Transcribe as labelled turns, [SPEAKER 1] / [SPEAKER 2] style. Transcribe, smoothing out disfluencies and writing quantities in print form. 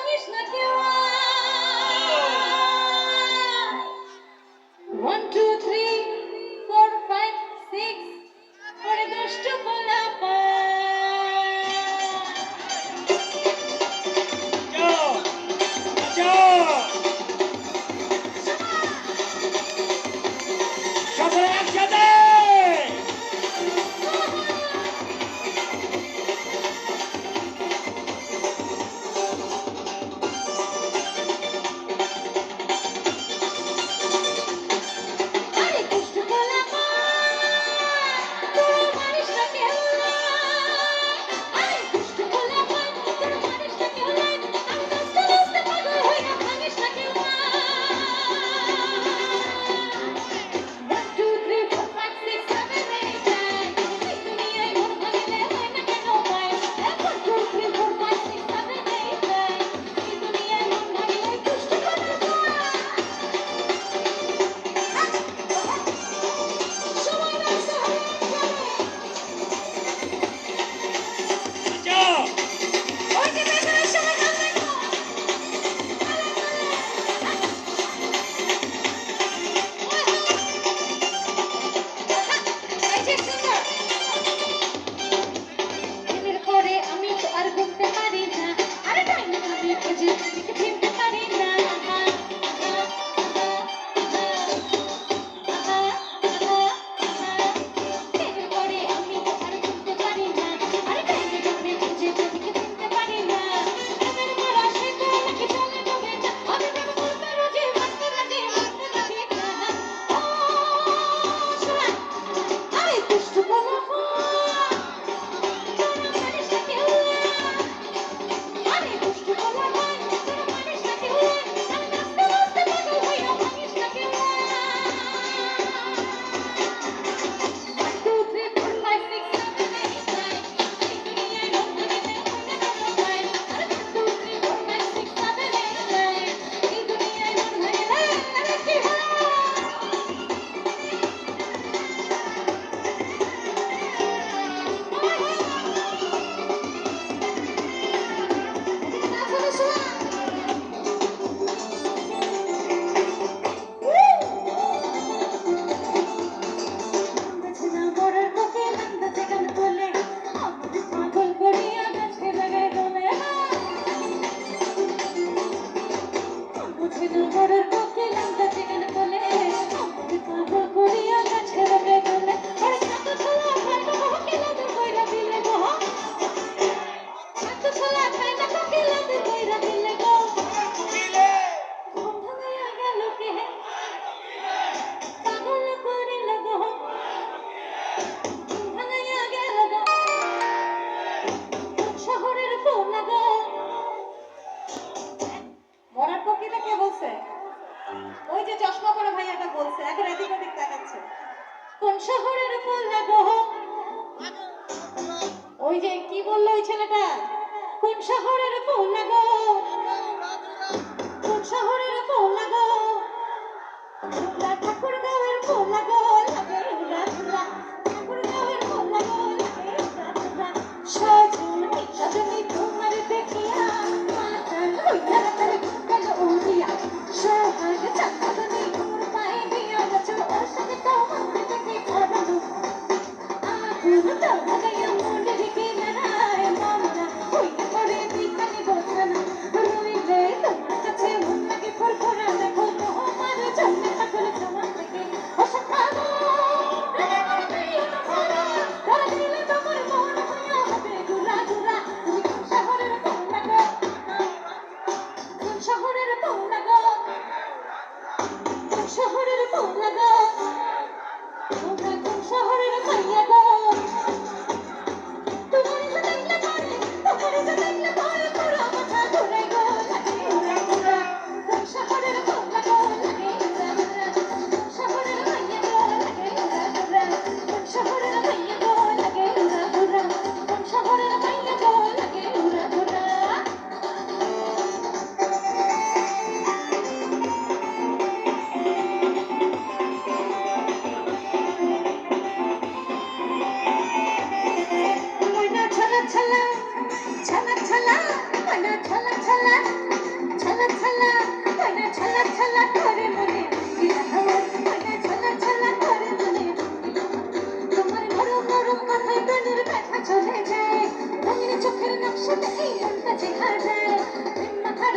[SPEAKER 1] মানিস না কেউ one two three four five six ওরে দুষ্ট গোলাপা ওই যে চশমা পরে ভাইয়াটা বলছে এখন এদিক ওদিক তাকাচ্ছে কোন শহরের ফুল লাগো ওই যে কি বললো ওই ছেলেটা কোন শহরের ফুল লাগো কোন শহরের ফুল লাগো ঠাকুর গাঁয়ের ফুল লাগো লাগে ঠাকুর গাঁয়ের ফুল লাগো লাগে সজনী সজনী তোমার দেখিয়া মাতাল হইয়া তার কাল উড়িয়া সোহাগ চাঁদনী তোর পায়ে দিয়া গেছো ওর সাথে তোমার দেখে খরানো আগুন তো লাগাইয়া মনে রেখে নারায় মামলা হইয়া করে বিখানি বসানা রইলে তোমার কাছে মন লাগে ফরফরা দেখো তোমার জন্য পাগল তোমার থেকে অসাধারণ তোমার মন হইয়া হবে গুলা গুলা তুমি সাথে এই মনটা যে হাজার প্রেম মাখার